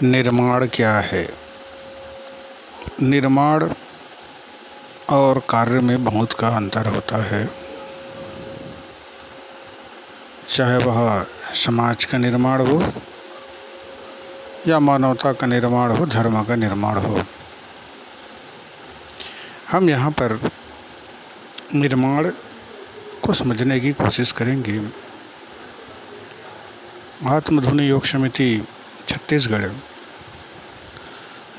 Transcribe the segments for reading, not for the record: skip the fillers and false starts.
निर्माण क्या है? निर्माण और कार्य में बहुत का अंतर होता है। चाहे वह समाज का निर्माण हो या मानवता का निर्माण हो, धर्म का निर्माण हो। हम यहाँ पर निर्माण को समझने की कोशिश करेंगे। आत्मधुनी योग समिति छत्तीसगढ़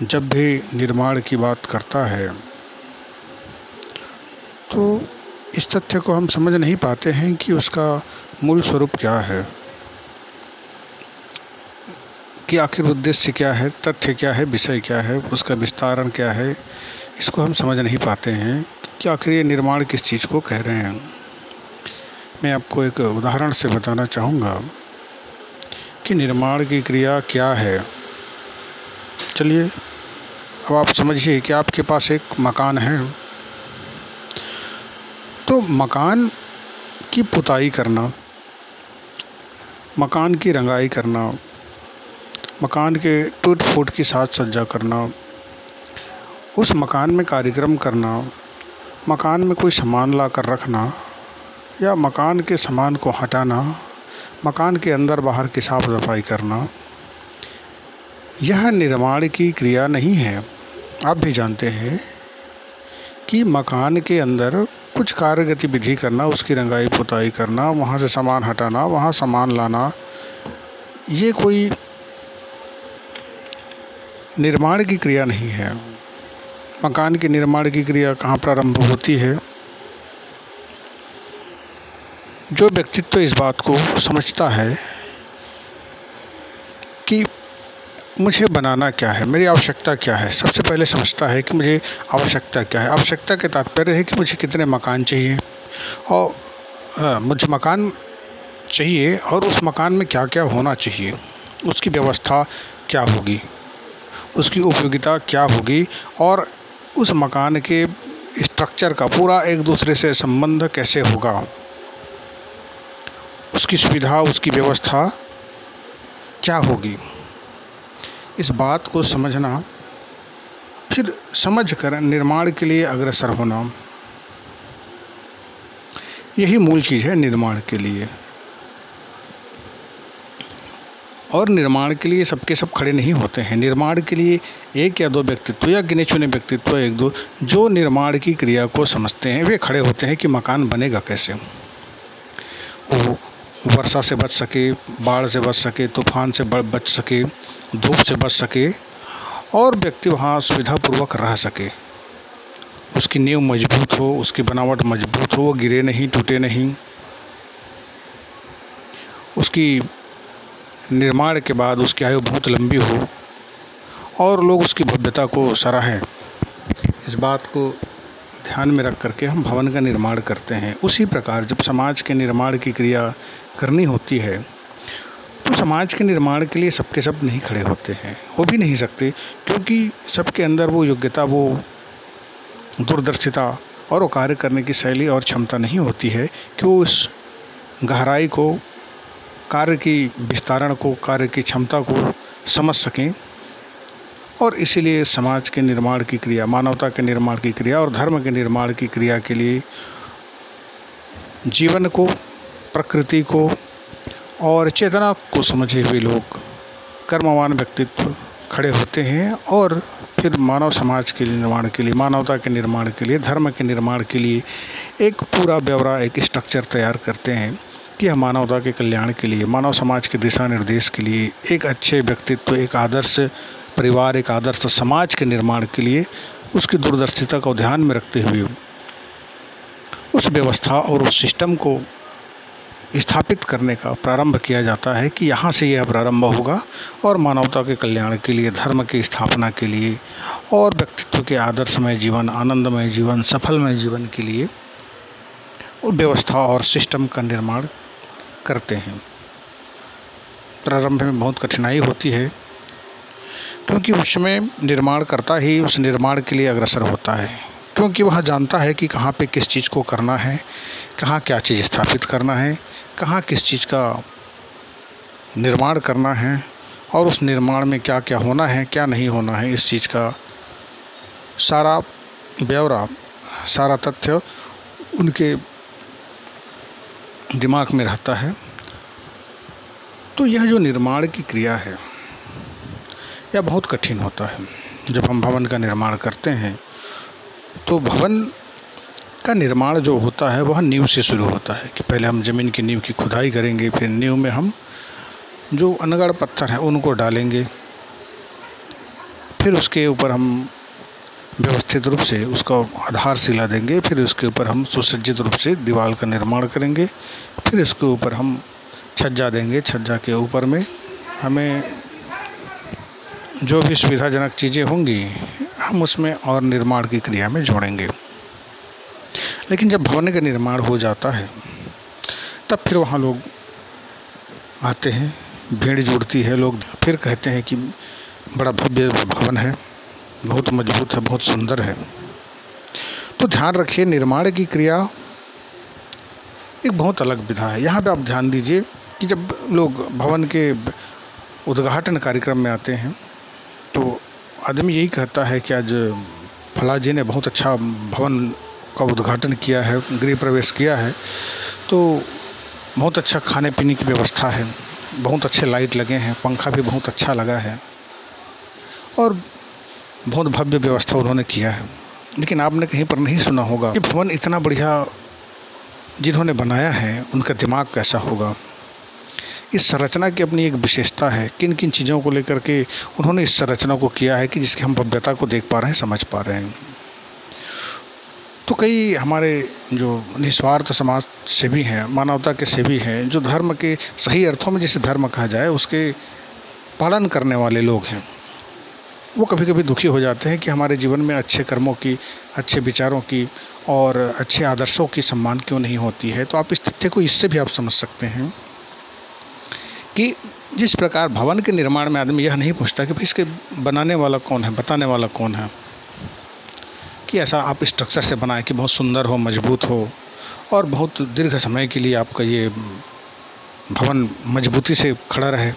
जब भी निर्माण की बात करता है तो इस तथ्य को हम समझ नहीं पाते हैं कि उसका मूल स्वरूप क्या है, कि आखिर उद्देश्य क्या है, तथ्य क्या है, विषय क्या है, उसका विस्तारण क्या है। इसको हम समझ नहीं पाते हैं कि आखिर ये निर्माण किस चीज़ को कह रहे हैं। मैं आपको एक उदाहरण से बताना चाहूँगा कि निर्माण की क्रिया क्या है। चलिए अब आप समझिए कि आपके पास एक मकान है, तो मकान की पुताई करना, मकान की रंगाई करना, मकान के टूट फूट की साज सज्जा करना, उस मकान में कार्यक्रम करना, मकान में कोई सामान ला कर रखना या मकान के सामान को हटाना, मकान के अंदर बाहर की साफ सफाई करना, यह निर्माण की क्रिया नहीं है। आप भी जानते हैं कि मकान के अंदर कुछ कार्य गतिविधि करना, उसकी रंगाई पुताई करना, वहाँ से सामान हटाना, वहाँ सामान लाना, ये कोई निर्माण की क्रिया नहीं है। मकान के निर्माण की क्रिया कहाँ प्रारंभ होती है? जो व्यक्तित्व इस बात को समझता है कि मुझे बनाना क्या है, मेरी आवश्यकता क्या है, सबसे पहले समझता है कि मुझे आवश्यकता क्या है। आवश्यकता के तात्पर्य है कि मुझे कितने मकान चाहिए और मुझे मकान चाहिए और उस मकान में क्या क्या होना चाहिए, उसकी व्यवस्था क्या होगी, उसकी उपयोगिता क्या होगी और उस मकान के स्ट्रक्चर का पूरा एक दूसरे से संबंध कैसे होगा, उसकी सुविधा, उसकी व्यवस्था क्या होगी। इस बात को समझना, फिर समझ कर निर्माण के लिए अग्रसर होना, यही मूल चीज़ है निर्माण के लिए। और निर्माण के लिए सबके सब खड़े नहीं होते हैं। निर्माण के लिए एक या दो व्यक्तित्व या गिने चुने व्यक्तित्व, एक दो, जो निर्माण की क्रिया को समझते हैं, वे खड़े होते हैं कि मकान बनेगा कैसे, वो वर्षा से बच सके, बाढ़ से बच सके, तूफान से बच सके, धूप से बच सके और व्यक्ति वहाँ सुविधापूर्वक रह सके, उसकी नींव मजबूत हो, उसकी बनावट मजबूत हो, वो गिरे नहीं, टूटे नहीं, उसकी निर्माण के बाद उसकी आयु बहुत लंबी हो और लोग उसकी भव्यता को सराहें। इस बात को ध्यान में रख करके हम भवन का निर्माण करते हैं। उसी प्रकार जब समाज के निर्माण की क्रिया करनी होती है तो समाज के निर्माण के लिए सबके सब नहीं खड़े होते हैं, हो भी नहीं सकते, क्योंकि सबके अंदर वो योग्यता, वो दूरदर्शिता और वो कार्य करने की शैली और क्षमता नहीं होती है कि वो उस गहराई को, कार्य की विस्तारण को, कार्य की क्षमता को समझ सकें। और इसीलिए समाज के निर्माण की क्रिया, मानवता के निर्माण की क्रिया और धर्म के निर्माण की क्रिया के लिए जीवन को, प्रकृति को और चेतना को समझे हुए लोग, कर्मवान व्यक्तित्व खड़े होते हैं और फिर मानव समाज के निर्माण के लिए, मानवता के निर्माण के लिए, धर्म के निर्माण के लिए एक पूरा ब्यौरा, एक स्ट्रक्चर तैयार करते हैं कि हम मानवता के कल्याण के लिए, मानव समाज के दिशा निर्देश के लिए, एक अच्छे व्यक्तित्व, एक आदर्श परिवार, एक आदर्श समाज के निर्माण के लिए उसकी दूरदर्शिता को ध्यान में रखते हुए उस व्यवस्था और उस सिस्टम को स्थापित करने का प्रारंभ किया जाता है कि यहाँ से यह प्रारंभ होगा और मानवता के कल्याण के लिए, धर्म की स्थापना के लिए और व्यक्तित्व के आदर्शमय जीवन, आनंदमय जीवन, सफलमय जीवन के लिए वो व्यवस्था और सिस्टम का निर्माण करते हैं। प्रारंभ में बहुत कठिनाई होती है क्योंकि उस समय निर्माण करता ही उस निर्माण के लिए अग्रसर होता है, क्योंकि वह जानता है कि कहाँ पे किस चीज़ को करना है, कहाँ क्या चीज़ स्थापित करना है, कहाँ किस चीज़ का निर्माण करना है और उस निर्माण में क्या क्या होना है, क्या नहीं होना है, इस चीज़ का सारा ब्यौरा, सारा तथ्य उनके दिमाग में रहता है। तो यह जो निर्माण की क्रिया है यह बहुत कठिन होता है। जब हम भवन का निर्माण करते हैं तो भवन का निर्माण जो होता है वह नींव से शुरू होता है कि पहले हम ज़मीन की नींव की खुदाई करेंगे, फिर नींव में हम जो अनगढ़ पत्थर हैं उनको डालेंगे, फिर उसके ऊपर हम व्यवस्थित रूप से उसका आधारशिला देंगे, फिर उसके ऊपर हम सुसज्जित रूप से दीवार का निर्माण करेंगे, फिर इसके ऊपर हम छज्जा देंगे। छज्जा के ऊपर में हमें जो भी सुविधाजनक चीज़ें होंगी हम उसमें और निर्माण की क्रिया में जोड़ेंगे। लेकिन जब भवन का निर्माण हो जाता है तब फिर वहाँ लोग आते हैं, भीड़ जुड़ती है, लोग फिर कहते हैं कि बड़ा भव्य भवन है, बहुत मजबूत है, बहुत सुंदर है। तो ध्यान रखिए, निर्माण की क्रिया एक बहुत अलग विधा है। यहाँ पे आप ध्यान दीजिए कि जब लोग भवन के उद्घाटन कार्यक्रम में आते हैं तो आदमी यही कहता है कि आज फला जी ने बहुत अच्छा भवन का उद्घाटन किया है, गृह प्रवेश किया है, तो बहुत अच्छा खाने पीने की व्यवस्था है, बहुत अच्छे लाइट लगे हैं, पंखा भी बहुत अच्छा लगा है और बहुत भव्य व्यवस्था उन्होंने किया है। लेकिन आपने कहीं पर नहीं सुना होगा कि भवन इतना बढ़िया जिन्होंने बनाया है उनका दिमाग कैसा होगा। इस संरचना की अपनी एक विशेषता है, किन किन चीज़ों को लेकर के उन्होंने इस संरचना को किया है कि जिसकी हम भव्यता को देख पा रहे हैं, समझ पा रहे हैं। तो कई हमारे जो निस्वार्थ समाज सेवी हैं, मानवता के सेवी हैं, जो धर्म के सही अर्थों में जिसे धर्म कहा जाए उसके पालन करने वाले लोग हैं, वो कभी कभी दुखी हो जाते हैं कि हमारे जीवन में अच्छे कर्मों की, अच्छे विचारों की और अच्छे आदर्शों की सम्मान क्यों नहीं होती है। तो आप इस तथ्य को इससे भी आप समझ सकते हैं कि जिस प्रकार भवन के निर्माण में आदमी यह नहीं पूछता कि भाई इसके बनाने वाला कौन है, बताने वाला कौन है, कि ऐसा आप स्ट्रक्चर से बनाएं कि बहुत सुंदर हो, मजबूत हो और बहुत दीर्घ समय के लिए आपका ये भवन मजबूती से खड़ा रहे।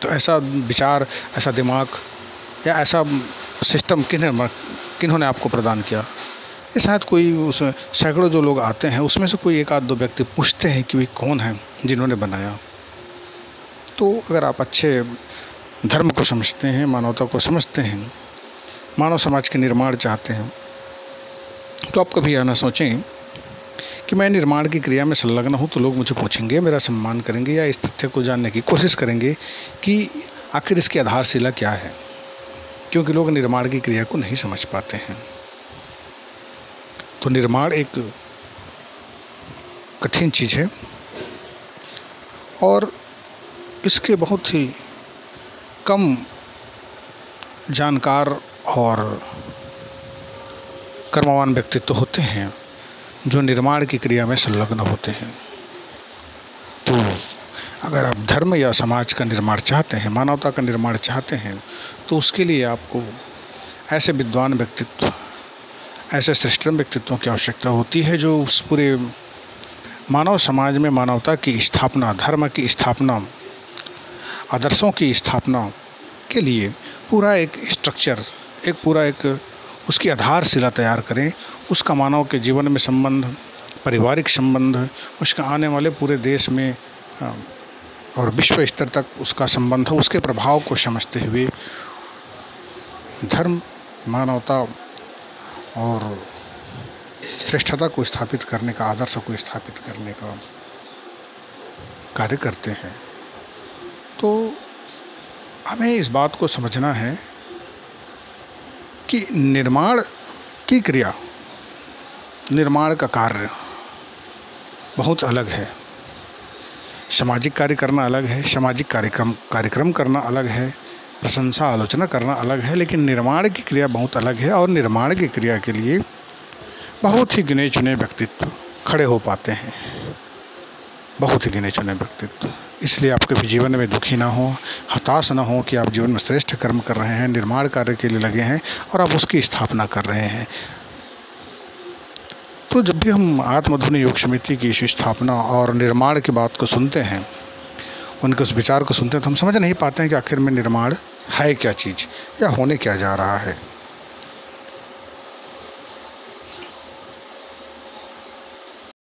तो ऐसा विचार, ऐसा दिमाग या ऐसा सिस्टम किन्होंने आपको प्रदान किया। ये शायद कोई उस सैकड़ों जो लोग आते हैं उसमें से कोई एक आध दो व्यक्ति पूछते हैं कि वे कौन हैं जिन्होंने बनाया। तो अगर आप अच्छे धर्म को समझते हैं, मानवता को समझते हैं, मानव समाज के निर्माण चाहते हैं, तो आप कभी यह ना सोचें कि मैं निर्माण की क्रिया में संलग्न हूँ तो लोग मुझे पूछेंगे, मेरा सम्मान करेंगे या इस तथ्य को जानने की कोशिश करेंगे कि आखिर इसकी आधारशिला क्या है, क्योंकि लोग निर्माण की क्रिया को नहीं समझ पाते हैं। तो निर्माण एक कठिन चीज़ है और इसके बहुत ही कम जानकार और कर्मवान व्यक्तित्व होते हैं जो निर्माण की क्रिया में संलग्न होते हैं। तो अगर आप धर्म या समाज का निर्माण चाहते हैं, मानवता का निर्माण चाहते हैं, तो उसके लिए आपको ऐसे विद्वान व्यक्तित्व, ऐसे श्रेष्ठतम व्यक्तित्वों की आवश्यकता होती है जो उस पूरे मानव समाज में मानवता की स्थापना, धर्म की स्थापना, आदर्शों की स्थापना के लिए पूरा एक स्ट्रक्चर, एक उसकी आधारशिला तैयार करें। उसका मानव के जीवन में संबंध, पारिवारिक संबंध, उसका आने वाले पूरे देश में और विश्व स्तर तक उसका संबंध, उसके प्रभाव को समझते हुए धर्म, मानवता और श्रेष्ठता को स्थापित करने का, आदर्श को स्थापित करने का कार्य करते हैं। तो हमें इस बात को समझना है कि निर्माण की क्रिया, निर्माण का कार्य बहुत अलग है। सामाजिक कार्य करना अलग है, सामाजिक कार्यक्रम करना अलग है, प्रशंसा आलोचना करना अलग है, लेकिन निर्माण की क्रिया बहुत अलग है। और निर्माण की क्रिया के लिए बहुत ही गिने चुने व्यक्तित्व खड़े हो पाते हैं, बहुत ही गिने चुने व्यक्तित्व। इसलिए आप कभी जीवन में दुखी ना हो, हताश ना हो कि आप जीवन में श्रेष्ठ कर्म कर रहे हैं, निर्माण कार्य के लिए लगे हैं और आप उसकी स्थापना कर रहे हैं। तो जब भी हम आत्मधुनी योग समिति की स्थापना और निर्माण की बात को सुनते हैं, उनके उस विचार को सुनते हैं तो हम समझ नहीं पाते हैं कि आखिर में निर्माण है क्या चीज़ या होने क्या जा रहा है।